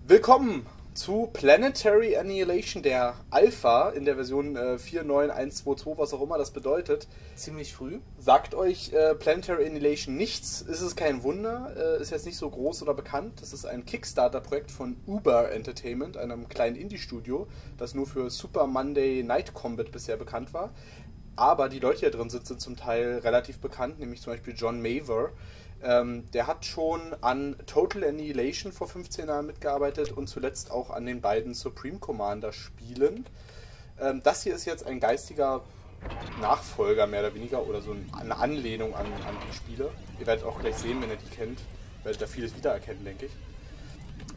Willkommen zu Planetary Annihilation, der Alpha in der Version 4.9.1.2.2, was auch immer das bedeutet. Ziemlich früh. Sagt euch Planetary Annihilation nichts, ist es kein Wunder, ist jetzt nicht so groß oder bekannt. Das ist ein Kickstarter-Projekt von Uber Entertainment, einem kleinen Indie-Studio, das nur für Super Monday Night Combat bisher bekannt war. Aber die Leute, die da drin sind zum Teil relativ bekannt, nämlich zum Beispiel John Maver. Der hat schon an Total Annihilation vor 15 Jahren mitgearbeitet und zuletzt auch an den beiden Supreme Commander Spielen. Das hier ist jetzt ein geistiger Nachfolger mehr oder weniger oder so eine Anlehnung an die Spiele. Ihr werdet auch gleich sehen, wenn ihr die kennt, werdet da vieles wiedererkennen, denke ich.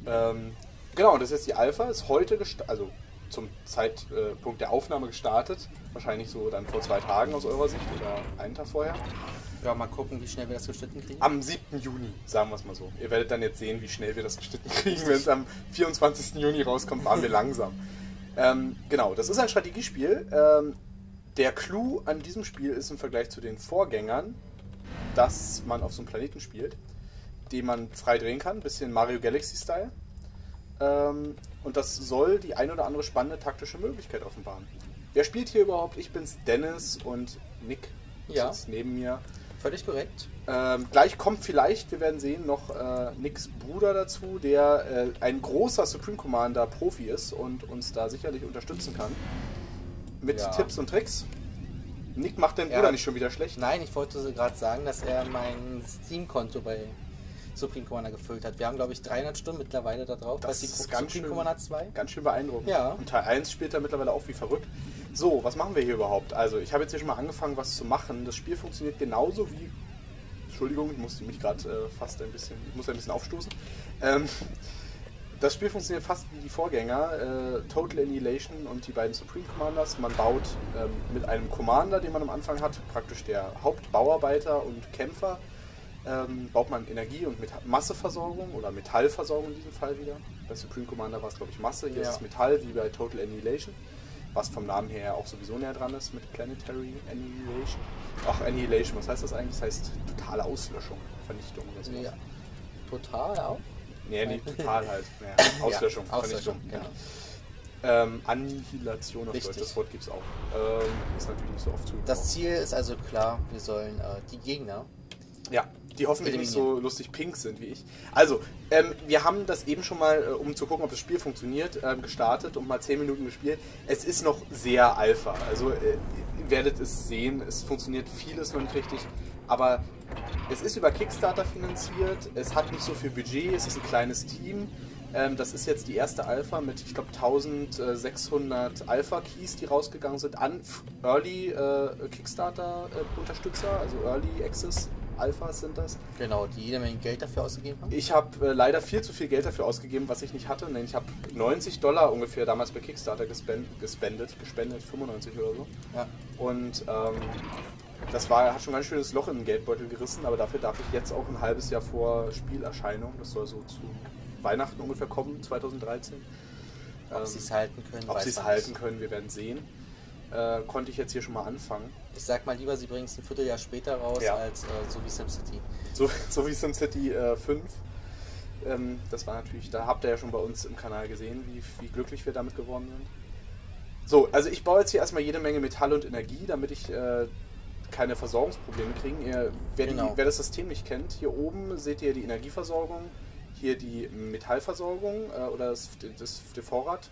Genau, das ist jetzt die Alpha, ist heute also zum Zeitpunkt der Aufnahme gestartet. Wahrscheinlich so dann vor 2 Tagen aus eurer Sicht oder einen Tag vorher. Ja, mal gucken, wie schnell wir das geschnitten kriegen. Am 7. Juni, sagen wir es mal so. Ihr werdet dann jetzt sehen, wie schnell wir das geschnitten kriegen. Wenn es am 24. Juni rauskommt, waren wir langsam. Genau, das ist ein Strategiespiel. Der Clou an diesem Spiel ist im Vergleich zu den Vorgängern, dass man auf so einem Planeten spielt, den man frei drehen kann, ein bisschen Mario Galaxy-Style. Und das soll die ein oder andere spannende taktische Möglichkeit offenbaren. Wer spielt hier überhaupt? Ich bin's, Dennis, und Nick sitzt neben mir. Völlig korrekt. Gleich kommt vielleicht, wir werden sehen, noch Nicks Bruder dazu, der ein großer Supreme Commander Profi ist und uns da sicherlich unterstützen kann. Mit Tipps und Tricks. Nick macht den Bruder nicht schon wieder schlecht. Nein, ich wollte gerade sagen, dass er mein Steam-Konto bei Supreme Commander gefüllt hat. Wir haben, glaube ich, 300 Stunden mittlerweile da drauf. Das ist ganz Supreme Commander 2. Ganz schön beeindruckend. Ja. Und Teil 1 spielt er mittlerweile auch wie verrückt. So, was machen wir hier überhaupt? Also, ich habe jetzt hier schon mal angefangen, was zu machen. Das Spiel funktioniert genauso wie... Entschuldigung, ich musste mich gerade fast ein bisschen aufstoßen. Das Spiel funktioniert fast wie die Vorgänger, Total Annihilation und die beiden Supreme Commanders. Man baut mit einem Commander, den man am Anfang hat, praktisch der Hauptbauarbeiter und Kämpfer, baut man Energie- und Masseversorgung oder Metallversorgung in diesem Fall wieder. Bei Supreme Commander war es, glaube ich, Masse, hier ist es Metall, wie bei Total Annihilation, was vom Namen her auch sowieso näher dran ist mit Planetary Annihilation. Ach, Annihilation, was heißt das eigentlich? Das heißt totale Auslöschung, Vernichtung oder so. Ja. Total auch? Nee, total halt. Naja, Auslöschung, Auslöschung, Vernichtung. Genau. Annihilation auf Deutsch, das Wort gibt es auch. Ist natürlich nicht so oft zugekommen. Das Ziel ist also klar, wir sollen die Gegner... Ja, die hoffentlich nicht so lustig pink sind wie ich. Also, wir haben das eben schon mal, um zu gucken, ob das Spiel funktioniert, gestartet und mal 10 Minuten gespielt. Es ist noch sehr Alpha. Also, ihr werdet es sehen, es funktioniert vieles noch nicht richtig. Aber es ist über Kickstarter finanziert, es hat nicht so viel Budget, es ist ein kleines Team. Das ist jetzt die erste Alpha mit, ich glaube, 1600 Alpha-Keys, die rausgegangen sind an Early Kickstarter-Unterstützer, also Early Access Alphas sind das. Genau, die jede Menge Geld dafür ausgegeben haben. Ich habe leider viel zu viel Geld dafür ausgegeben, was ich nicht hatte. Denn ich habe $90 ungefähr damals bei Kickstarter gespendet, 95 oder so. Ja. Und hat schon ein ganz schönes Loch in den Geldbeutel gerissen, aber dafür darf ich jetzt auch ein halbes Jahr vor Spielerscheinung, das soll so zu Weihnachten ungefähr kommen, 2013. Ob sie es halten können, Ob sie es halten können, wir werden sehen. Konnte ich jetzt hier schon mal anfangen. Ich sag mal lieber, sie bringen es ein Vierteljahr später raus, als so wie SimCity. So wie SimCity 5. Das war natürlich, da habt ihr ja schon bei uns im Kanal gesehen, wie glücklich wir damit geworden sind. So, also ich baue jetzt hier erstmal jede Menge Metall und Energie, damit ich keine Versorgungsprobleme kriege. Wer das System nicht kennt, hier oben seht ihr die Energieversorgung, hier die Metallversorgung oder der Vorrat.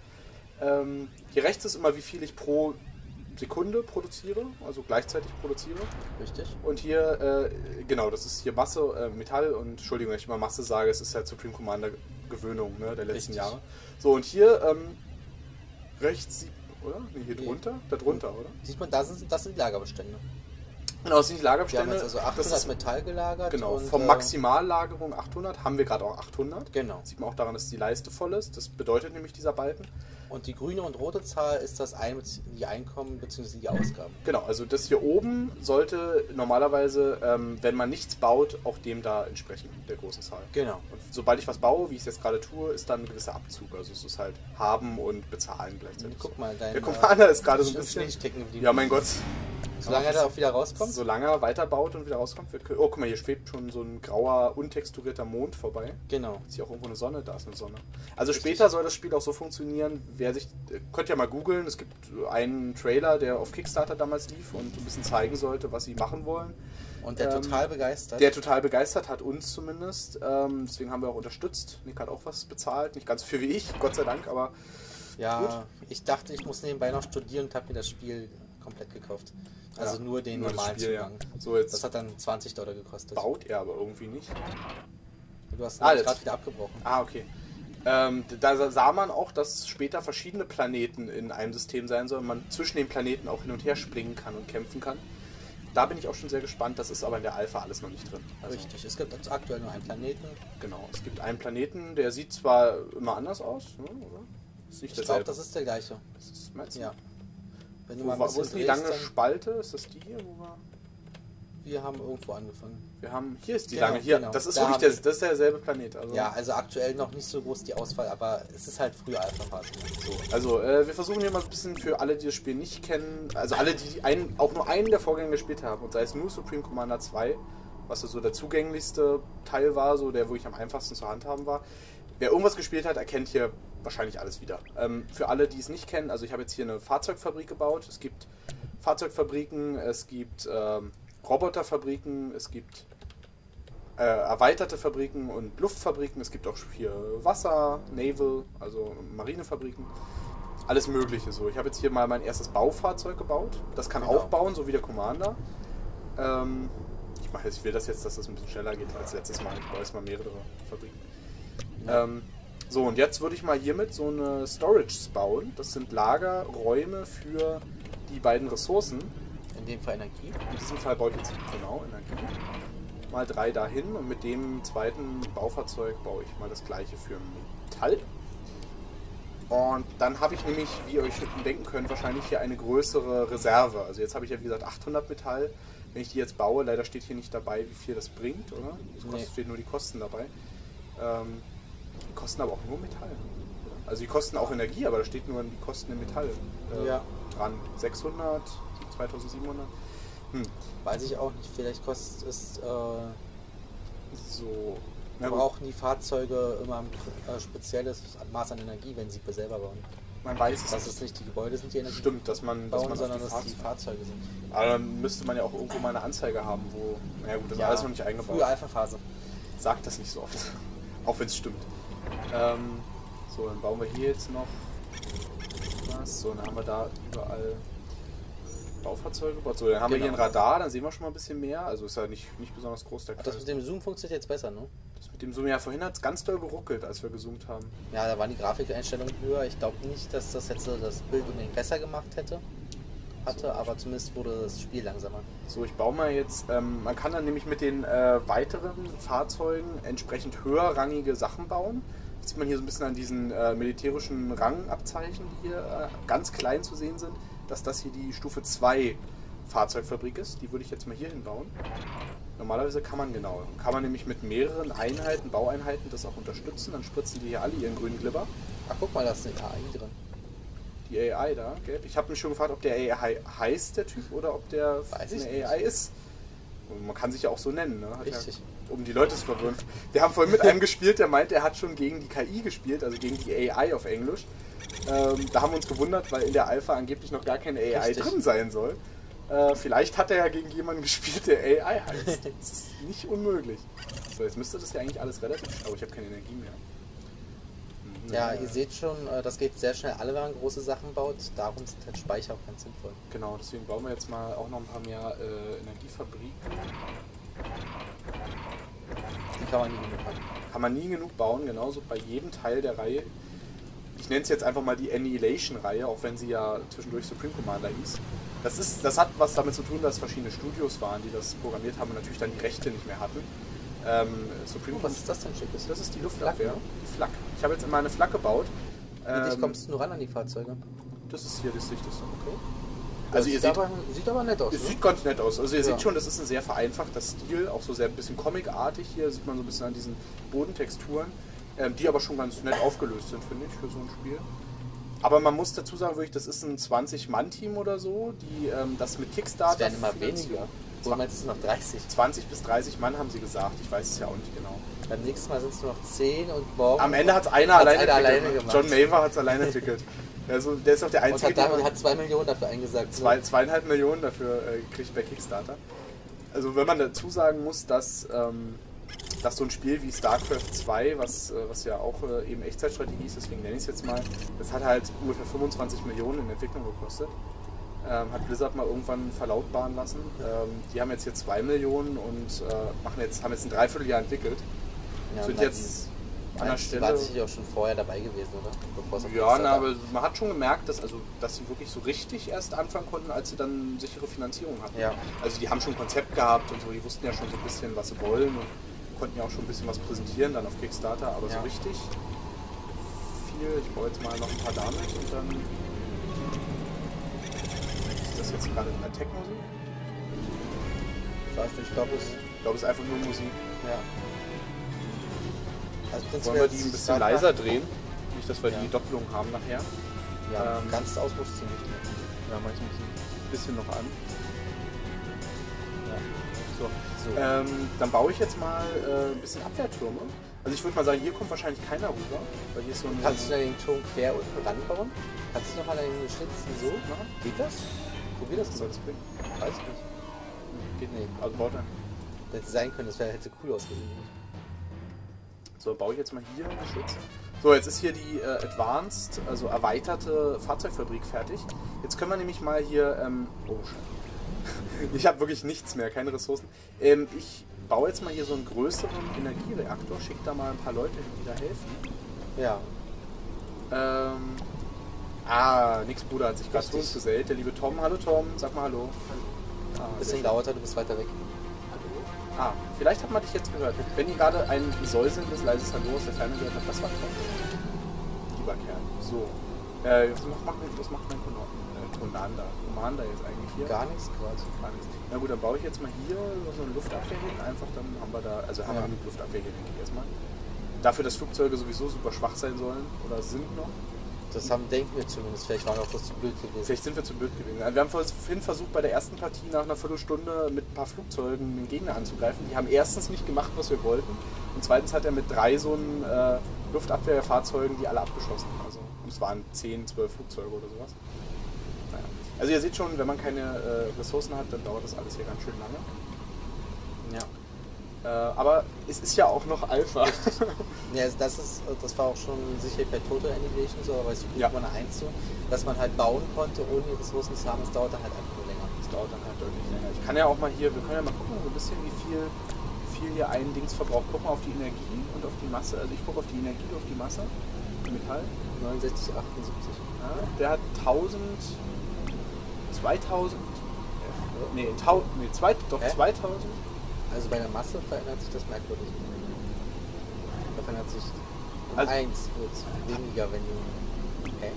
Hier rechts ist immer, wie viel ich pro Sekunde produziere, also gleichzeitig produziere. Richtig. Und hier, genau, das ist hier Masse, Metall und, Entschuldigung, wenn ich immer Masse sage, es ist halt Supreme Commander Gewöhnung der letzten Jahre. So, und hier rechts, oder? Nee, hier drunter? Da drunter, oder? Sieht man, das sind die Lagerbestände. Genau, das sind die Lagerbestände. Wir haben jetzt also 800 Metall gelagert. Genau, und, vom Maximallagerung 800 haben wir gerade auch 800. Genau. Sieht man auch daran, dass die Leiste voll ist. Das bedeutet nämlich dieser Balken. Und die grüne und rote Zahl ist die Einkommen bzw. die Ausgaben. Genau, also das hier oben sollte normalerweise, wenn man nichts baut, auch dem da entsprechen, der großen Zahl. Genau. Und sobald ich was baue, wie ich es jetzt gerade tue, ist dann ein gewisser Abzug. Also es ist halt haben und bezahlen gleichzeitig. Guck mal, der Commander ist gerade so ein bisschen... Ja, Ja, mein Gott. Solange er da auch wieder rauskommt? Solange er weiterbaut und wieder rauskommt, wird... Oh, guck mal, hier schwebt schon so ein grauer, untexturierter Mond vorbei. Genau. Ist hier auch irgendwo eine Sonne? Da ist eine Sonne. Also Richtig. später soll das Spiel auch so funktionieren, könnt ja mal googeln, es gibt einen Trailer, der auf Kickstarter damals lief und ein bisschen zeigen sollte, was sie machen wollen. Und der total begeistert. Der total begeistert hat, uns zumindest. Deswegen haben wir auch unterstützt. Nick hat auch was bezahlt, nicht ganz so viel wie ich, Gott sei Dank, aber ja, gut. Ich dachte, ich muss nebenbei noch studieren und habe mir das Spiel komplett gekauft. Also Ja, nur den nur das normalen Spiel, Zugang. ja. So, jetzt Das hat dann $20 gekostet. baut er aber irgendwie nicht. Du hast jetzt. gerade wieder abgebrochen. Ah, okay. Da sah man auch, dass später verschiedene Planeten in einem System sein sollen, man zwischen den Planeten auch hin und her springen kann und kämpfen kann. Da bin ich auch schon sehr gespannt, das ist aber in der Alpha alles noch nicht drin. Also, Richtig, es gibt aktuell nur einen Planeten. genau, es gibt einen Planeten, der sieht zwar immer anders aus, ne, oder? Ist nicht Ich glaube, das ist der gleiche. Das ist, meinst du? Ja. Wenn du Wo, mal ein wo bisschen ist die drehst, lange dann- Spalte? Ist das die hier? Wir haben irgendwo angefangen. Hier ist die Genau, lange, hier, genau. das ist Da wirklich haben das ist derselbe Planet. Also, Ja, also aktuell noch nicht so groß die Auswahl, aber es ist halt früher Alpha-Phase. Also, wir versuchen hier mal ein bisschen für alle, die das Spiel nicht kennen, also alle, die auch nur einen der Vorgänge gespielt haben, und sei es nur Supreme Commander 2, was so der zugänglichste Teil war, so der wirklich am einfachsten zu handhaben war. Wer irgendwas gespielt hat, erkennt hier wahrscheinlich alles wieder. Für alle, die es nicht kennen, also ich habe jetzt hier eine Fahrzeugfabrik gebaut. Es gibt Fahrzeugfabriken, es gibt Roboterfabriken, es gibt erweiterte Fabriken und Luftfabriken. Es gibt auch hier Wasser, Naval, also Marinefabriken. Alles Mögliche so. Ich habe jetzt hier mal mein erstes Baufahrzeug gebaut. Das kann Genau. auch bauen, so wie der Commander. Ich will das jetzt, dass das ein bisschen schneller geht als letztes Mal. Ich baue jetzt mal mehrere Fabriken. Ja. So, und jetzt würde ich mal hiermit so eine Storages bauen. Das sind Lagerräume für die beiden Ressourcen. In dem Fall Energie. In diesem Fall baue ich jetzt genau Energie. Mal 3 dahin und mit dem zweiten Baufahrzeug baue ich mal das gleiche für Metall. Und dann habe ich nämlich, wie ihr euch denken könnt, wahrscheinlich hier eine größere Reserve. Also jetzt habe ich ja wie gesagt 800 Metall. Wenn ich die jetzt baue, leider steht hier nicht dabei, wie viel das bringt, oder? Es steht nur die Kosten dabei. Die kosten aber auch nur Metall. Also die kosten auch Energie, aber da steht nur die Kosten im Metall Ja. dran. 600, 2700. Weiß ich auch nicht, vielleicht kostet es. So. Na gut, Brauchen die Fahrzeuge immer ein spezielles Maß an Energie, wenn sie selber bauen. man weiß es Dass nicht. es nicht die Gebäude sind, die Energie Stimmt, dass man bauen, auf sondern die dass die Fahrzeuge. Fahrzeuge sind. Aber dann müsste man ja auch irgendwo mal eine Anzeige haben, wo. Naja gut, das ist alles noch nicht eingebaut. Frühe Alpha-Phase. Sagt das nicht so oft. Auch wenn es stimmt. So, dann bauen wir hier jetzt noch was. So, dann haben wir da überall Baufahrzeuge gebaut. So, dann haben wir hier ein Genau. Radar, dann sehen wir schon mal ein bisschen mehr. Also ist ja nicht besonders groß der Das mit dem Zoom funktioniert jetzt besser, ne? Das mit dem Zoom, ja, vorhin hat es ganz doll geruckelt, als wir gezoomt haben. Ja, da waren die Grafikeinstellungen höher. Ich glaube nicht, dass das jetzt das Bild unbedingt besser gemacht hatte, aber zumindest wurde das Spiel langsamer. So, ich baue mal jetzt, man kann dann nämlich mit den weiteren Fahrzeugen entsprechend höherrangige Sachen bauen. Das sieht man hier so ein bisschen an diesen militärischen Rangabzeichen, die hier ganz klein zu sehen sind, dass das hier die Stufe 2 Fahrzeugfabrik ist. Die würde ich jetzt mal hier hinbauen. Normalerweise kann man nämlich mit mehreren Einheiten, Baueinheiten das auch unterstützen. Dann spritzen die hier alle ihren grünen Glibber. Ach, guck mal, da ist eine AI drin. Die AI da, gell? Ich habe mich schon gefragt, ob der AI heißt, der Typ, oder ob der Weiß ich eine AI ist. Und man kann sich ja auch so nennen, ne? Richtig. Ja, um die Leute zu verwirren. Wir haben vorhin mit einem gespielt, der meint, er hat schon gegen die KI gespielt, also gegen die AI auf Englisch. Da haben wir uns gewundert, weil in der Alpha angeblich noch gar keine AI Richtig. drin sein soll. Vielleicht hat er ja gegen jemanden gespielt, der AI heißt. Das ist nicht unmöglich. So, jetzt müsste das ja eigentlich alles relativ... Oh, ich habe keine Energie mehr. Ja, ihr seht schon, das geht sehr schnell, alle, wenn man große Sachen baut. Darum sind halt Speicher auch ganz sinnvoll. Genau, deswegen bauen wir jetzt mal auch noch ein paar mehr Energiefabriken. Die kann man nie genug haben. Kann man nie genug bauen, genauso bei jedem Teil der Reihe. Ich nenne es jetzt einfach mal die Annihilation-Reihe, auch wenn sie ja zwischendurch Supreme Commander hieß. Das hat was damit zu tun, dass verschiedene Studios waren, die das programmiert haben und natürlich dann die Rechte nicht mehr hatten. Supreme Was ist das denn Schickes? Das ist die Luftabwehr. Flak, ne? Die Flak. Ich habe jetzt immer eine Flak gebaut. Wie dicht kommst du nur ran an die Fahrzeuge? Das ist hier das Dichteste. Okay. Also ihr seht, sieht aber nett aus. es Ne? sieht ganz nett aus. Also ihr Ja. seht schon, das ist ein sehr vereinfachter Stil, auch so sehr ein bisschen comicartig. Hier sieht man so ein bisschen an diesen Bodentexturen, die aber schon ganz nett aufgelöst sind, finde ich, für so ein Spiel. Aber man muss dazu sagen, wirklich, das ist ein 20-Mann-Team oder so, die das mit Kickstarter... Es werden immer weniger. Wo meinst du noch 30? 20 bis 30 Mann haben sie gesagt, ich weiß es ja auch nicht genau. Beim nächsten Mal sind es nur noch 10 und morgen... Am Ende hat es einer alleine gemacht. John Maver hat es alleine entwickelt. Also, der ist auch der Einzige, und hat 2 Millionen dafür eingesagt. 2,5 Millionen dafür kriegt bei Kickstarter. Also wenn man dazu sagen muss, dass so ein Spiel wie StarCraft 2, was ja auch eben Echtzeitstrategie ist, deswegen nenne ich es jetzt mal, das hat halt ungefähr 25 Millionen in Entwicklung gekostet. Hat Blizzard mal irgendwann verlautbaren lassen. Die haben jetzt hier 2 Millionen und haben jetzt ein Dreivierteljahr entwickelt. Ja, sind jetzt an der Stelle... Die waren sicher auch schon vorher dabei gewesen, oder? Ja, aber man hat schon gemerkt, dass sie wirklich so richtig erst anfangen konnten, als sie dann sichere Finanzierung hatten. Ja. Also die haben schon ein Konzept gehabt und so, die wussten ja schon so ein bisschen, was sie wollen und konnten ja auch schon ein bisschen was präsentieren dann auf Kickstarter, aber so richtig viel, ich baue jetzt mal noch ein paar damit und dann... Ist das jetzt gerade eine Tech-Musik? Ich weiß nicht, ich glaube es ist einfach nur Musik. Ja. Also wollen wir die ein bisschen leiser drehen? Nicht, dass wir die Doppelung haben nachher. Ja, ganz aus muss sie nicht mehr. Ja, manchmal ein bisschen noch an. Ja. So. Dann baue ich jetzt mal ein bisschen Abwehrtürme. Also ich würde mal sagen, hier kommt wahrscheinlich keiner rüber. Weil hier ist so ein Kannst du dann den Turm quer unten ranbauen? Kannst du noch mal den geschnitzten so machen? Geht das? Probier das Was soll das bringen? Weiß ich nicht. Geht nicht. Also baut er. Hätte sein können, das hätte cool ausgesehen. So, baue ich jetzt mal hier Geschütz. So, jetzt ist hier die Advanced, also erweiterte Fahrzeugfabrik fertig. Jetzt können wir nämlich mal hier... oh, Scheiße. Ich habe wirklich nichts mehr, keine Ressourcen. Ich baue jetzt mal hier so einen größeren Energiereaktor, schicke da mal ein paar Leute hin, die da helfen. Ja. Nix Bruder hat sich gerade zu uns gesellt. Der liebe Tom. Hallo Tom, sag mal hallo. Bisschen dauert, du bist weiter weg. Vielleicht hat man dich jetzt gehört. Wenn ihr gerade ein säuselndes, leises Hallo aus der Ferne gehört habt, das war Tom. Lieber Kerl. So. Was macht mein Commander jetzt eigentlich hier? Gar nichts gerade. Na gut, dann baue ich jetzt mal hier so eine Luftabwehr hin. Einfach dann haben wir da, also haben wir genug Luftabwehr hier, denke ich erstmal. Dafür, dass Flugzeuge sowieso super schwach sein sollen oder sind noch. Das denken wir zumindest. Vielleicht waren wir auch zu blöd gewesen. Vielleicht sind wir zu blöd gewesen. Wir haben vorhin versucht, bei der ersten Partie nach einer Viertelstunde mit ein paar Flugzeugen den Gegner anzugreifen. Die haben erstens nicht gemacht, was wir wollten. Und zweitens hat er mit 3 so einen Luftabwehrfahrzeugen die alle abgeschossen. Also es waren 10, 12 Flugzeuge oder sowas. Naja. Also ihr seht schon, wenn man keine Ressourcen hat, dann dauert das alles hier ganz schön lange. Ja. Aber es ist ja auch noch Alpha. Ja, das war auch schon sicher bei Total Annihilation so, aber es ist man eins so, dass man halt bauen konnte, ohne die Ressourcen zu haben. Es dauert dann halt einfach nur länger. Es dauert dann halt deutlich länger. Ich kann ja auch mal hier, wir können ja mal gucken, so ein bisschen, wie viel hier ein Dings verbraucht. Guck mal auf die Energie und auf die Masse. Also ich gucke auf die Energie und auf die Masse. Metall. 69, 78. Ja, der hat 1000, 2000, nee, 2000. Also bei der Masse verändert sich das merkwürdig. Da verändert sich also 1 wird weniger, wenn du... Hä?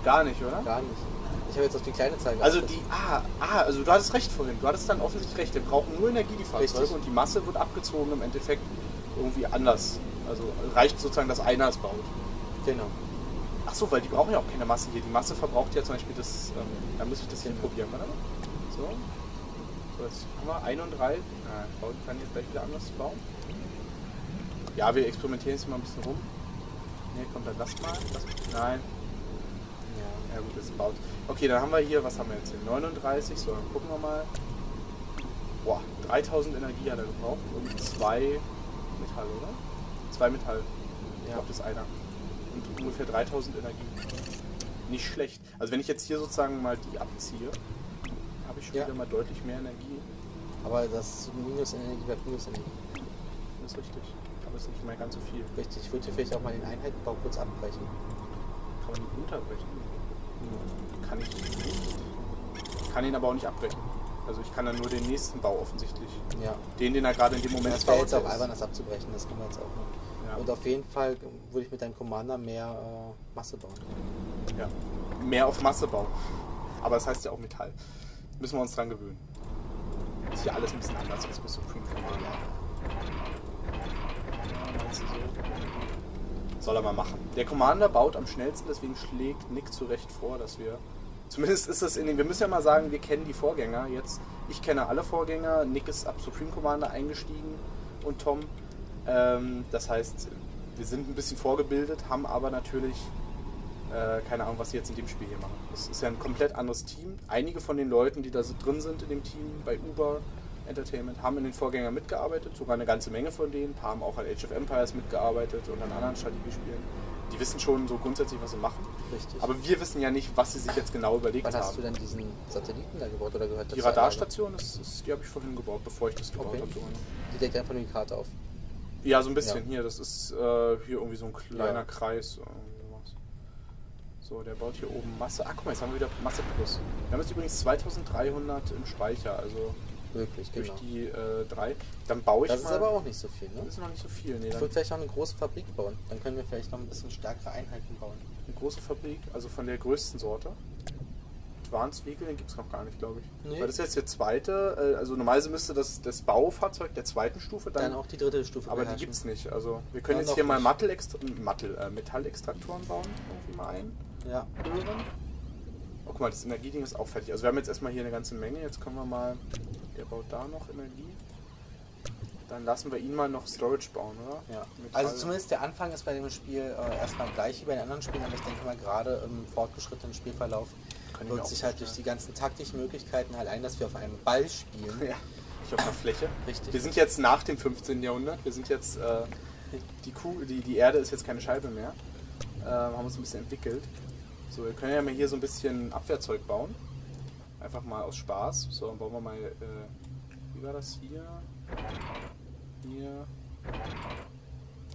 Gar nicht, oder? Gar nicht. Ich habe jetzt auf die kleine Zahl geachtet. Also also du hattest recht vorhin. Du hattest dann offensichtlich recht. Wir brauchen nur Energie, die Fahrzeuge. Richtig. Und die Masse wird abgezogen im Endeffekt irgendwie anders. Also reicht sozusagen, dass einer es baut. Genau. Ach so, weil die brauchen ja auch keine Masse hier. Die Masse verbraucht ja zum Beispiel das... da muss ich das hier probieren, oder? So. So, jetzt haben wir 31. Ich kann jetzt gleich wieder anders bauen. Ja, wir experimentieren jetzt mal ein bisschen rum. Ne, kommt dann das mal. Nein. Ja gut, das baut. Okay, dann haben wir hier, was haben wir jetzt hier? 39. So, dann gucken wir mal. Boah, 3000 Energie hat er gebraucht und 2 Metall, oder? 2 Metall. Ich glaube, das ist einer. Und ungefähr 3000 Energie. Nicht schlecht. Also wenn ich jetzt hier sozusagen mal die abziehe, habe ich schon wieder mal deutlich mehr Energie. Aber das Minusenergie bleibt Minusenergie. Das ist richtig. Aber es ist nicht mehr ganz so viel. Richtig, ich würde hier vielleicht auch mal den Einheitenbau kurz abbrechen. Kann man ihn unterbrechen? Kann ich nicht. Ich kann ihn aber auch nicht abbrechen. Also ich kann dann nur den nächsten Bau offensichtlich. Ja. Den er gerade in dem Moment baut. Das wäre jetzt auch albern, das abzubrechen, das können wir jetzt auch nicht. Ja. Und auf jeden Fall würde ich mit deinem Commander mehr Masse bauen. Ja, mehr auf Masse bauen. Aber das heißt ja auch Metall. Müssen wir uns dran gewöhnen. Ist ja alles ein bisschen anders als bei Supreme Commander. Ja, so. soll er mal machen. Der Commander baut am schnellsten, deswegen schlägt Nick zu Recht vor, dass wir... Zumindest ist das in den... Wir müssen ja mal sagen, wir kennen die Vorgänger jetzt. Ich kenne alle Vorgänger. Nick ist ab Supreme Commander eingestiegen und Tom. Das heißt, wir sind ein bisschen vorgebildet, haben aber natürlich keine Ahnung, was sie jetzt in dem Spiel hier machen. Das ist ja ein komplett anderes Team. Einige von den Leuten, die da so drin sind in dem Team bei Uber Entertainment, haben in den Vorgängern mitgearbeitet. Sogar eine ganze Menge von denen. Ein paar haben auch an Age of Empires mitgearbeitet und an anderen Strategiespielen. Die wissen schon so grundsätzlich, was sie machen. Richtig. Aber wir wissen ja nicht, was sie sich jetzt genau überlegt haben. Wann hast du denn diesen Satelliten da gebaut oder gehört das? Die Radarstation, die habe ich vorhin gebaut, bevor ich das gebaut habe. Die deckt einfach nur die Karte auf. Ja, so ein bisschen. Hier, das ist hier irgendwie so ein kleiner Kreis. So, der baut hier oben Masse. Ach, guck mal, jetzt haben wir wieder Masse Plus. Wir haben jetzt übrigens 2300 im Speicher, also wirklich, durch genau. die 3. Dann baue ich das mal... ist aber auch nicht so viel, ne? Das ist noch nicht so viel, nee. Ich würde vielleicht noch eine große Fabrik bauen. Dann können wir vielleicht noch ein bisschen stärkere Einheiten bauen. Eine große Fabrik, also von der größten Sorte. Advanced Vehicle, den gibt es noch gar nicht, glaube ich. Nee. Weil das ist jetzt der zweite, also normalerweise müsste das Baufahrzeug der zweiten Stufe dann auch die dritte Stufe aber beherrschen. Die gibt es nicht. Also wir können jetzt hier mal Metallextraktoren bauen, irgendwie mal ein. Ja. Oh, guck mal, das Energieding ist auch fertig. Also wir haben jetzt erstmal hier eine ganze Menge. Jetzt können wir mal... Der baut da noch Energie. Dann lassen wir ihn mal noch Storage bauen, oder? Ja. Also zumindest der Anfang ist bei dem Spiel erstmal gleich wie bei den anderen Spielen, aber ich denke mal gerade im fortgeschrittenen Spielverlauf wird sich halt durch die ganzen taktischen Möglichkeiten halt ein, dass wir auf einem Ball spielen. Ja, nicht auf einer Fläche. Richtig. Wir sind jetzt nach dem 15. Jahrhundert. Wir sind jetzt... die Erde ist jetzt keine Scheibe mehr. Haben uns ein bisschen entwickelt. So, wir können ja mal hier so ein bisschen Abwehrzeug bauen. Einfach mal aus Spaß. So, dann bauen wir mal, wie war das hier?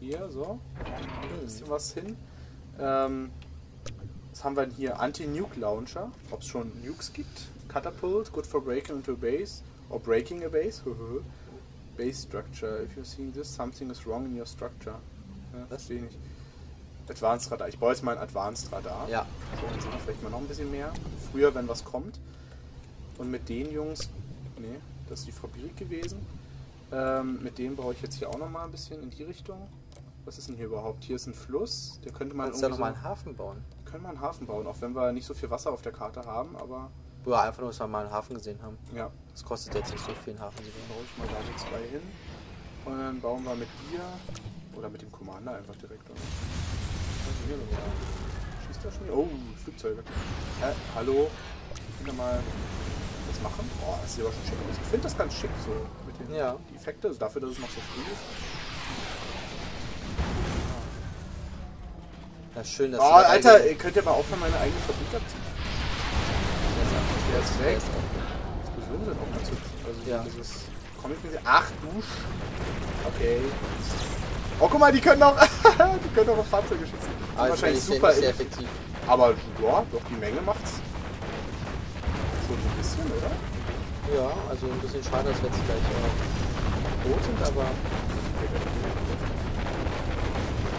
Hier, so. Ein bisschen was hin. Was haben wir denn hier? Anti-Nuke Launcher. Ob es schon Nukes gibt. Catapult, good for breaking into a base. Or breaking a base. Base structure. If you're seeing this, something is wrong in your structure. Ja, das sehe ich nicht. Advanced Radar. Ich baue jetzt mal ein Advanced Radar. Ja. So, dann sehen wir vielleicht mal noch ein bisschen mehr. Früher, wenn was kommt. Und mit den Jungs... Nee, das ist die Fabrik gewesen. Mit denen baue ich jetzt hier auch noch mal ein bisschen in die Richtung. Was ist denn hier überhaupt? Hier ist ein Fluss. Der könnte man irgendwie noch mal einen Hafen bauen. Können wir einen Hafen bauen, auch wenn wir nicht so viel Wasser auf der Karte haben, aber... Ja, einfach nur, dass wir mal einen Hafen gesehen haben. Ja. Das kostet jetzt nicht so viel, einen Hafen. Dann baue ich mal da die 2 hin. Und dann bauen wir mit dir... Oder mit dem Commander einfach direkt. Oder? Schießt da schon? Oh, Flugzeuge. Hallo? Können wir mal das machen? Oh, das sieht aber schon schick aus. Ich finde das ganz schick so mit den die Effekte, also dafür, dass es noch so früh ist. Ja, schön, dass Alter, könnt ihr mal aufhören, meine eigene Fabrik abzuziehen? Der ist weg. Explosionen sind auch ganz hübsch. Also dieses Comic. Ach du. Okay. Oh, guck mal, die können auch auf Fahrzeuge schießen. Aber wahrscheinlich super sehr effektiv. Aber ja, doch die Menge macht's. Schon so ein bisschen, oder? Ja, also ein bisschen schade, dass wir jetzt gleich rot sind, aber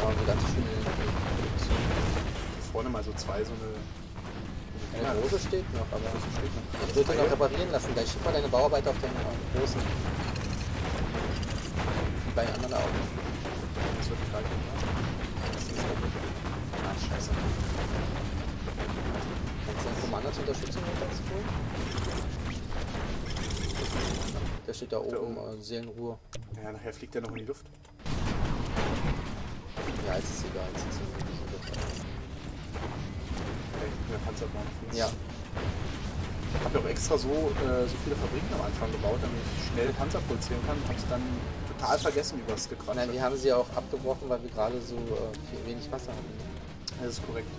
so ganz schön. Vorne mal so 2, so eine Rose steht noch, aber Rose steht noch. Ich würde noch reparieren lassen. Gleich schick mal deine Bauarbeiter auf den großen. Wie bei den anderen auch. Das wird gleich. Ah, scheiße. Kannst du einen Commander zur Unterstützung holen? Der steht da oben, Seelenruhe. Ja, nachher fliegt er noch in die Luft. Ja, jetzt ist egal. Jetzt ist der Panzerbahn. Ja. Ich habe ja auch extra so viele Fabriken am Anfang gebaut, damit ich schnell Panzer produzieren kann. Habe es dann total vergessen, wie was gequatscht. Nein, wir haben sie auch abgebrochen, weil wir gerade so wenig Wasser hatten. Das ist korrekt.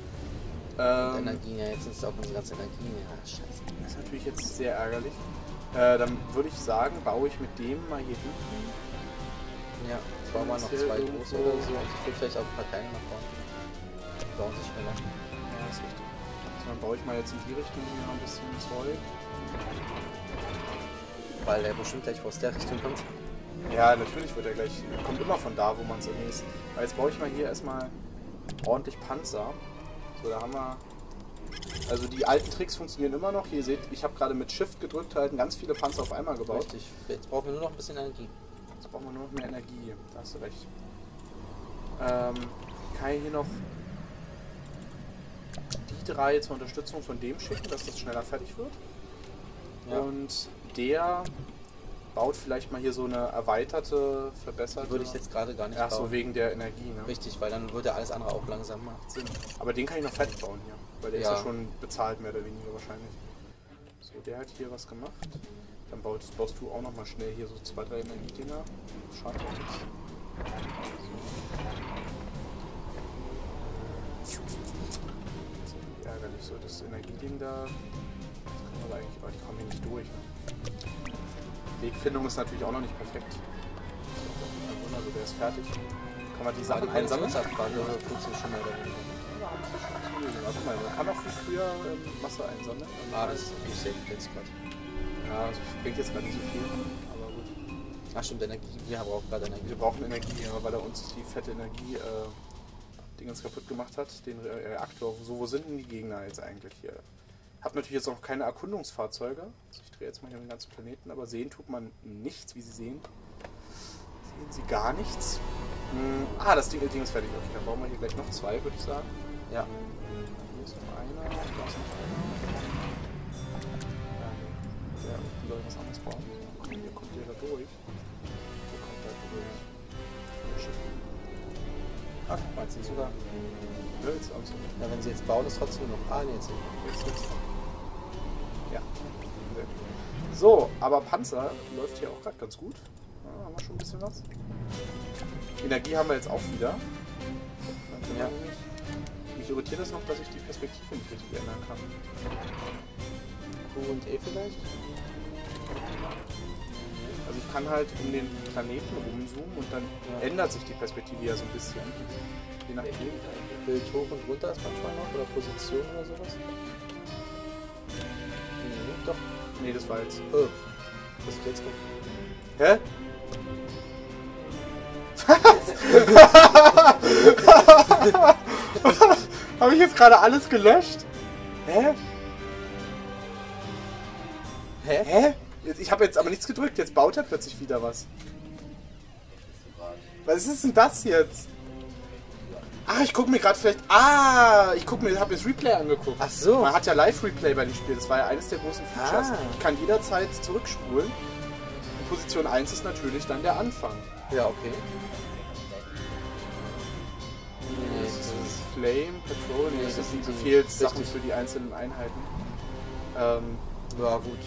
Und Energien, ja, jetzt ist auch unsere ganze Energie. Ja, scheiße. Das ist natürlich jetzt sehr ärgerlich. Dann würde ich sagen, baue ich mit dem mal hier hinten. Ja, jetzt bauen wir noch 2 große oder so. Und ich würde vielleicht auch ein paar kleine noch bauen. Bauen sie schneller. Ja, das ist richtig. Also dann baue ich mal jetzt in die Richtung hier noch ein bisschen Zeug. Weil der bestimmt gleich aus der Richtung kommt. Ja, natürlich wird er gleich. Kommt immer von da, wo man es ist. Aber jetzt baue ich mal hier erstmal ordentlich Panzer. So, da haben wir. Also die alten Tricks funktionieren immer noch. Hier seht, ich habe gerade mit Shift gedrückt, halt ganz viele Panzer auf einmal gebaut. Richtig. Jetzt brauchen wir nur noch ein bisschen Energie. Jetzt brauchen wir nur noch mehr Energie. Da hast du recht. Ich kann hier noch die 3 zur Unterstützung von dem schicken, dass das schneller fertig wird. Ja. Und der baut vielleicht mal hier so eine erweiterte, verbesserte... Die würde ich jetzt gerade gar nicht bauen. Ach so, wegen der Energie, ne? Richtig, weil dann würde alles andere auch langsam machen. Sinn. Aber den kann ich noch fertig bauen hier, weil der ist ja schon bezahlt, mehr oder weniger wahrscheinlich. So, der hat hier was gemacht. Dann baust du auch noch mal schnell hier so 2, 3 Energiedinger. Schadet auch nichts. So, ärgerlich, so das Energieding da. Das kann aber eigentlich, aber die kommen hier nicht durch. Ne? Wegfindung ist natürlich auch noch nicht perfekt. Also der ist fertig. Kann man die Sachen einsammeln? Funktioniert schon mal da. Warte mal, man kann auch wie früher Masse einsammeln. Das ist natürlich sehr gut jetzt gerade. Ja, also bringt jetzt gerade nicht so viel, aber gut. Ach stimmt, Energie. Wir brauchen gerade Energie. Wir brauchen Energie, ja, weil er uns die fette Energie Dingens kaputt gemacht hat, den Reaktor. So, wo sind denn die Gegner jetzt eigentlich hier? Hab natürlich jetzt auch keine Erkundungsfahrzeuge. Also ich drehe jetzt mal hier den ganzen Planeten, aber sehen tut man nichts, wie Sie sehen. Sehen Sie gar nichts. Das Ding ist fertig. Okay, dann bauen wir hier gleich noch 2, würde ich sagen. Ja. Hier ist noch einer, da ist noch einer. Der soll was anderes bauen. Hier kommt der da durch. Wo kommt der da durch? Ach, meinst du sogar? Ja, jetzt auch so. Ja, wenn sie jetzt bauen, ist trotzdem noch. Nee, jetzt nicht. Ja. So, aber Panzer läuft hier auch gerade ganz gut. Ja, haben wir schon ein bisschen was. Energie haben wir jetzt auch wieder. Ja. Mich irritiert es noch, dass ich die Perspektive nicht richtig ändern kann. Q und E vielleicht? Also ich kann halt um den Planeten rumzoomen und dann ändert sich die Perspektive ja so ein bisschen. Je nachdem. Bild hoch und runter ist manchmal noch oder Position oder sowas? Nee, doch. Nee, das war jetzt. Oh. Das ist jetzt gut. Hä? Habe ich jetzt gerade alles gelöscht? Hä? Hä? Ich habe jetzt aber nichts gedrückt, jetzt baut er plötzlich wieder was. Was ist denn das jetzt? Ich gucke mir gerade vielleicht... ich habe mir das Replay angeguckt. Ach so. Man hat ja Live-Replay bei dem Spiel, das war ja eines der großen Features. Ich kann jederzeit zurückspulen. Und Position 1 ist natürlich dann der Anfang. Ja, okay. Das ist Flame, Patrol, das sind Befehlssachen für die einzelnen Einheiten.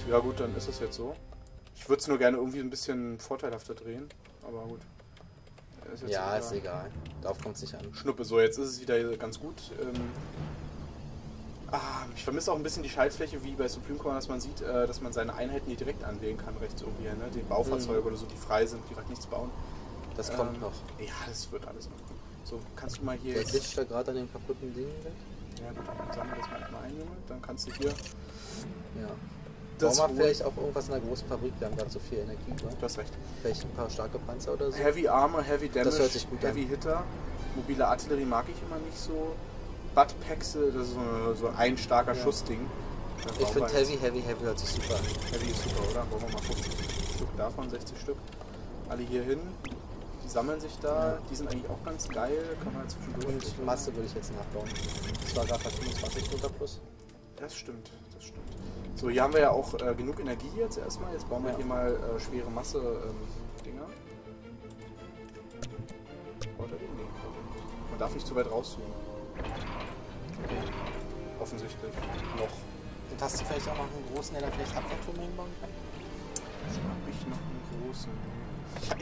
Ja gut, dann ist es jetzt so. Ich würde es nur gerne irgendwie ein bisschen vorteilhafter drehen, aber gut. Ist egal. Darauf kommt es nicht an. Schnuppe, so jetzt ist es wieder ganz gut. Ich vermisse auch ein bisschen die Schaltfläche wie bei Supreme Commander, dass man sieht, dass man seine Einheiten hier direkt anwählen kann, rechts irgendwie, ne? Die Baufahrzeuge oder so, die frei sind, die gerade nichts bauen. Das kommt noch. Ja, das wird alles noch kommen. So, kannst du mal hier... Der glitscht da gerade an dem kaputten Ding weg. Ja gut, dann sammeln wir das mal ein, Junge. Dann kannst du hier... Ja. Bauen wir vielleicht auch irgendwas in der großen Fabrik, wir haben gerade so viel Energie, oder? Du hast recht. Vielleicht ein paar starke Panzer oder so. Heavy Armor, Heavy Damage, das hört sich gut Heavy an. Hitter. Mobile Artillerie mag ich immer nicht so. Buttpacks, das ist so ein starker Schussding. Ich finde Heavy hört sich super an. Heavy ist super, oder? Wollen wir mal 50 Stück davon, 60 Stück. Alle hier hin. Die sammeln sich da. Die sind eigentlich auch ganz geil. Kann man zwischendurch. Und Masse würde ich jetzt nachbauen. Das war gerade 25 Meter plus. Das stimmt, das stimmt. So, hier haben wir ja auch genug Energie jetzt erstmal. Jetzt bauen wir hier mal schwere Masse-Dinger. Man darf nicht zu weit rauszoomen. Okay. Offensichtlich. Noch. Und hast du vielleicht auch noch einen großen, der da vielleicht Abwehrturm hinbauen kann? Habe ich noch einen großen?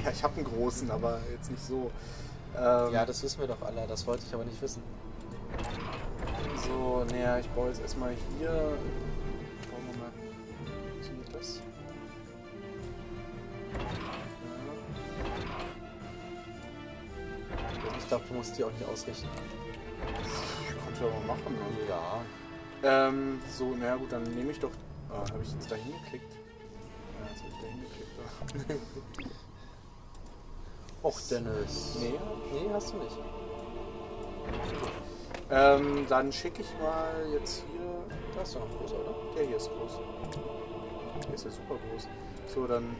Ja, ich habe einen großen, aber jetzt nicht so. Ja, das wissen wir doch alle. Das wollte ich aber nicht wissen. So, naja, ich baue jetzt erstmal hier. Bauen wir mal. Funktioniert das? Ich glaube, du musst die auch nicht ausrichten. Kannst du aber machen, also. Ja. So, naja gut, dann nehme ich doch. Habe ich jetzt da hingeklickt? Ja, jetzt habe ich da hingeklickt. Och, Dennis. Nee, hast du nicht. Dann schicke ich mal jetzt hier. Da ist doch noch groß, oder? Der hier ist groß. Der ist ja super groß. So, dann,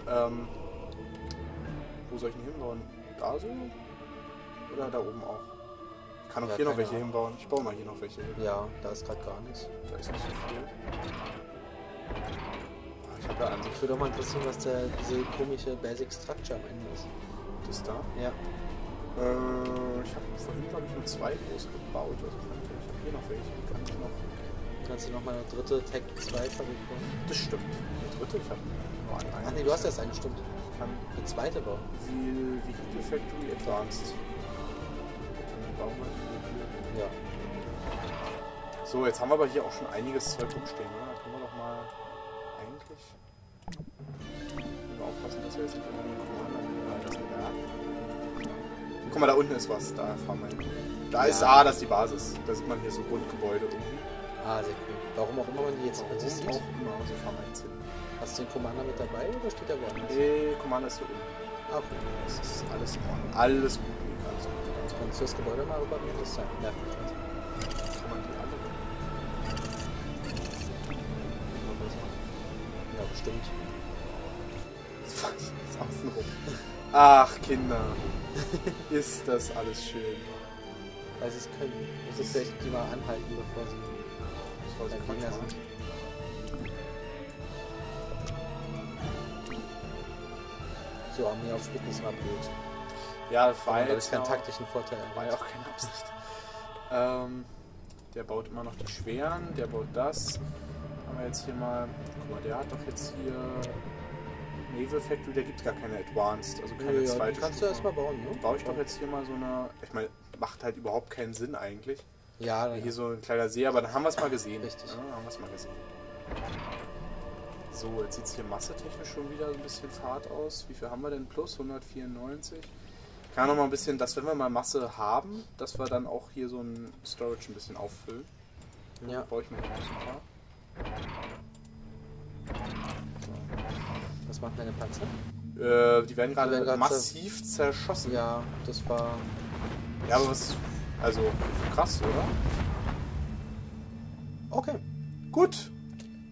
wo soll ich ihn hinbauen? Da so? Oder da oben auch? kann auch hier noch welche hinbauen. Ich baue mal hier noch welche hin. Ja, da ist gerade gar nichts. Da ist nicht so viel. Ich habe ja an sich. Ich würde auch mal interessieren, was diese komische Basic Structure am Ende ist. Das da? Ja. Ich habe vorhin, glaube ich, nur 2 groß gebaut. Also ich habe hier noch welche. Kannst du noch mal eine dritte Tech 2 Fabrik bauen? Das stimmt. Eine dritte? Ich habe nur eine. Ach nee, du hast erst eine, stimmt. Ich kann eine zweite bauen. Vehicle Factory Advanced. Dann bauen wir die. Ja. So, jetzt haben wir aber hier auch schon einiges Zeug rumstehen, oder? Da können wir doch mal eigentlich aufpassen, dass wir jetzt nicht irgendwie einen Commander guck mal, da unten ist was. Da fahren wir hin. Da ist das ist die Basis. Da sieht man hier so Grundgebäude unten. Ah, sehr cool. Warum auch immer man die jetzt sieht. Auch immer, so fahren wir jetzt hin. Hast du den Commander mit dabei oder steht der woanders? Nee, Commander ist hier unten. Ah, okay. Das ist alles in Ordnung. Alles gut. Alles gut. Kannst du das Gebäude mal reparieren? Das nervt mich gerade. Kann man die alle? Ja, bestimmt. Das fand ich jetzt außenrum. Ach, Kinder. Ist das alles schön. Weil sie es können. Muss ich vielleicht die mal anhalten, bevor sie Gegner sind. So, Armee aufsplitten ist mal blöd. Ja, das war jetzt keinen taktischen Vorteil. War ja auch keine Absicht. Der baut immer noch die Schweren, der baut das. Haben wir jetzt hier mal. Guck mal, der hat doch jetzt hier. Naval Factory, der gibt gar keine Advanced, also keine zweite. Die kannst du erstmal bauen, ne? Baue ich doch jetzt hier mal so eine. Ich meine, macht halt überhaupt keinen Sinn eigentlich. Ja, hier so ein kleiner See, aber dann haben wir es mal gesehen. Richtig. Ja, haben wir es mal gesehen. So, jetzt sieht es hier massetechnisch schon wieder so ein bisschen Fahrt aus. Wie viel haben wir denn plus? 194. Kann noch mal ein bisschen, dass wenn wir mal Masse haben, dass wir dann auch hier so ein Storage ein bisschen auffüllen. Ja. Baue ich mir hier noch so ein paar. Was machen deine Panzer? Die werden gerade massiv zerschossen. Ja, das war... Ja, aber was... Also, krass, oder? Okay. Gut.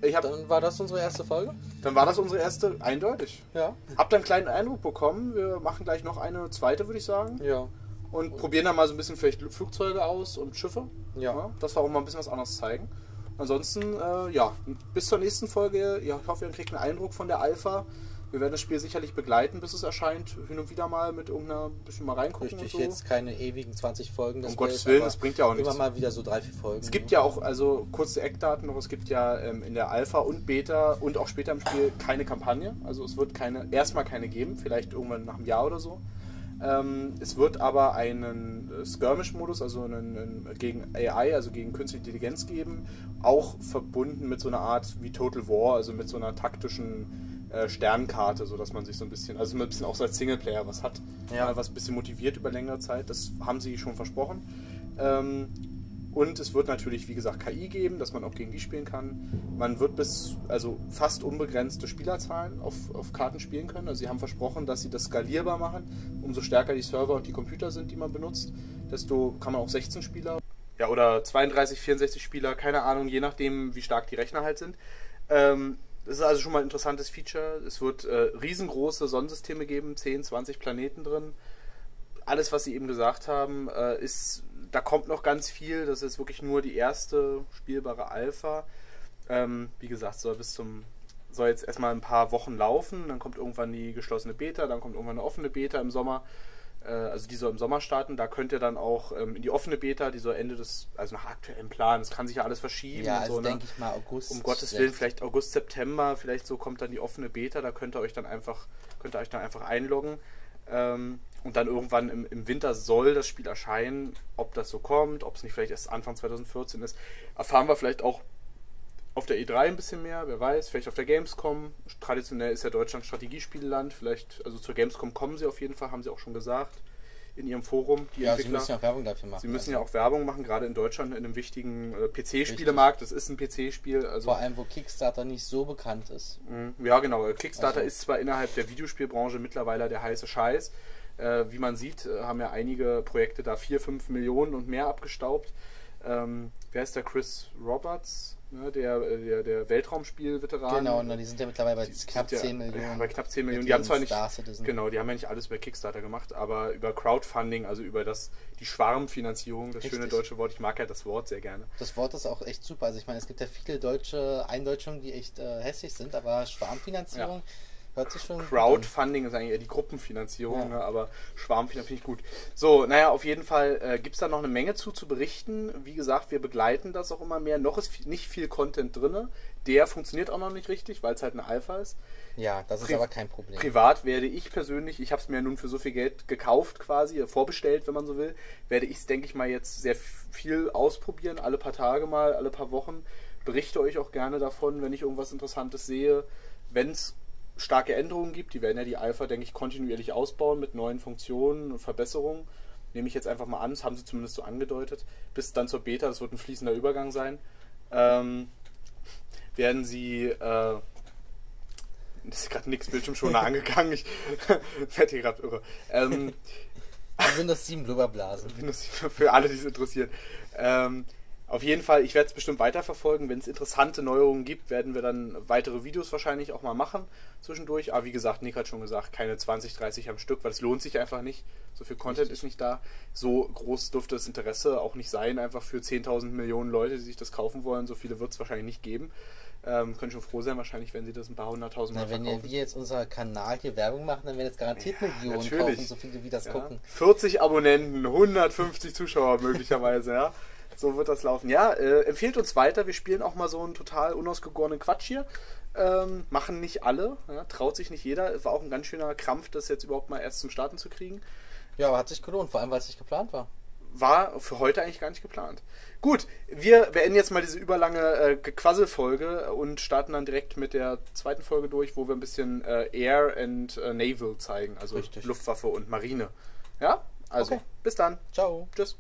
Dann war das unsere erste Folge? Dann war das unsere erste, eindeutig. Ja. Habt ihr einen kleinen Eindruck bekommen? Wir machen gleich noch eine zweite, würde ich sagen. Ja. Und probieren dann mal so ein bisschen vielleicht Flugzeuge aus und Schiffe. Ja. Dass wir auch mal ein bisschen was anderes zeigen. Ansonsten, ja, bis zur nächsten Folge. Ja, ich hoffe, ihr kriegt einen Eindruck von der Alpha. Wir werden das Spiel sicherlich begleiten, bis es erscheint. Hin und wieder mal mit irgendeiner bisschen mal reingucken. Richtig, und so. Jetzt keine ewigen 20 Folgen. Um Gottes Willen, das bringt ja auch nichts. Immer mal wieder so 3-4 Folgen. Es gibt ja auch, also kurze Eckdaten noch, es gibt ja in der Alpha und Beta und auch später im Spiel keine Kampagne. Also es wird erstmal keine geben, vielleicht irgendwann nach einem Jahr oder so. Es wird aber einen Skirmish-Modus, also einen gegen AI, also gegen künstliche Intelligenz geben, auch verbunden mit so einer Art wie Total War, also mit so einer taktischen Sternkarte, sodass man sich so ein bisschen, also ein bisschen auch so als Singleplayer was hat, was ein bisschen motiviert über längere Zeit, das haben sie schon versprochen. Und es wird natürlich, wie gesagt, KI geben, dass man auch gegen die spielen kann. Man wird fast unbegrenzte Spielerzahlen auf Karten spielen können. Also sie haben versprochen, dass sie das skalierbar machen. Umso stärker die Server und die Computer sind, die man benutzt, desto kann man auch 16 Spieler. Ja, oder 32, 64 Spieler, keine Ahnung, je nachdem, wie stark die Rechner halt sind. Das ist also schon mal ein interessantes Feature. Es wird riesengroße Sonnensysteme geben, 10, 20 Planeten drin. Alles, was sie eben gesagt haben, da kommt noch ganz viel. Das ist wirklich nur die erste spielbare Alpha. Wie gesagt, soll jetzt erstmal ein paar Wochen laufen. Dann kommt irgendwann die geschlossene Beta, dann kommt irgendwann eine offene Beta im Sommer. Also die soll im Sommer starten. Da könnt ihr dann auch in die offene Beta, die soll also nach aktuellem Plan, das kann sich ja alles verschieben. Ja, und also so, denke ich mal August. Um Gottes Willen, vielleicht August, September, vielleicht so kommt dann die offene Beta. Da könnt ihr euch dann einfach einloggen. Und dann irgendwann im Winter soll das Spiel erscheinen. Ob das so kommt, ob es nicht vielleicht erst Anfang 2014 ist, erfahren wir vielleicht auch auf der E3 ein bisschen mehr, wer weiß, vielleicht auf der Gamescom. Traditionell ist ja Deutschland Strategiespielland, also zur Gamescom kommen sie auf jeden Fall, haben sie auch schon gesagt in ihrem Forum. Die Entwickler. Sie müssen ja auch Werbung dafür machen. Sie müssen ja auch Werbung machen, gerade in Deutschland in einem wichtigen PC-Spielemarkt. Das ist ein PC-Spiel. Also vor allem, wo Kickstarter nicht so bekannt ist. Ja, genau. Kickstarter ist zwar innerhalb der Videospielbranche mittlerweile der heiße Scheiß. Wie man sieht, haben ja einige Projekte da 4, 5 Millionen und mehr abgestaubt. wer ist der Chris Roberts? Ne, der Weltraumspiel-Veteran. Genau, die sind ja mittlerweile bei knapp 10 Millionen. Ja, bei knapp 10 Millionen. Die haben zwar nicht, genau, die haben ja nicht alles über Kickstarter gemacht, aber über Crowdfunding, also über die Schwarmfinanzierung, das schöne deutsche Wort. Ich mag ja das Wort sehr gerne. Das Wort ist auch echt super. Also ich meine, es gibt ja viele deutsche Eindeutschungen, die echt hässlich sind, aber Schwarmfinanzierung hört sich schon Crowdfunding ist eigentlich eher die Gruppenfinanzierung, ne, aber Schwarmfinanzierung finde ich gut. So, naja, auf jeden Fall gibt es da noch eine Menge zu berichten. Wie gesagt, wir begleiten das auch immer mehr. Noch ist nicht viel Content drin. Der funktioniert auch noch nicht richtig, weil es halt eine Alpha ist. Ja, das ist aber kein Problem. Privat werde ich persönlich, ich habe es mir nun für so viel Geld gekauft quasi, vorbestellt, wenn man so will, werde ich es, denke ich mal, jetzt sehr viel ausprobieren, alle paar Tage mal, alle paar Wochen. Berichte euch auch gerne davon, wenn ich irgendwas Interessantes sehe. Wenn es starke Änderungen gibt, die werden ja die Alpha, denke ich, kontinuierlich ausbauen mit neuen Funktionen und Verbesserungen. Nehme ich jetzt einfach mal an, das haben sie zumindest so angedeutet. Bis dann zur Beta, das wird ein fließender Übergang sein, werden sie, das ist gerade nix Bildschirmschoner angegangen, ich werde hier gerade irre. Windows 7 Blubberblasen. Windows 7 für alle, die es interessiert. Auf jeden Fall, ich werde es bestimmt weiterverfolgen. Wenn es interessante Neuerungen gibt, werden wir dann weitere Videos wahrscheinlich auch mal machen zwischendurch. Aber wie gesagt, Nick hat schon gesagt, keine 20, 30 am Stück, weil es lohnt sich einfach nicht. So viel Content ist nicht da. So groß dürfte das Interesse auch nicht sein, einfach für 10.000 Millionen Leute, die sich das kaufen wollen. So viele wird es wahrscheinlich nicht geben. Können schon froh sein, wahrscheinlich, wenn sie das ein paar hunderttausend Mal verkaufen. Wenn wir jetzt unser Kanal hier Werbung machen, dann werden jetzt garantiert Millionen natürlich kaufen, so viele wie das gucken. 40 Abonnenten, 150 Zuschauer möglicherweise, ja. So wird das laufen. Ja, empfehlt uns weiter. Wir spielen auch mal so einen total unausgegorenen Quatsch hier. Machen nicht alle. Ja, traut sich nicht jeder. War auch ein ganz schöner Krampf, das jetzt überhaupt mal erst zum Starten zu kriegen. Ja, aber hat sich gelohnt, vor allem, weil es nicht geplant war. War für heute eigentlich gar nicht geplant. Gut, wir beenden jetzt mal diese überlange Gequassel-Folge und starten dann direkt mit der zweiten Folge durch, wo wir ein bisschen Air and Naval zeigen. Also richtig. Luftwaffe und Marine. Ja, also bis dann. Ciao. Tschüss.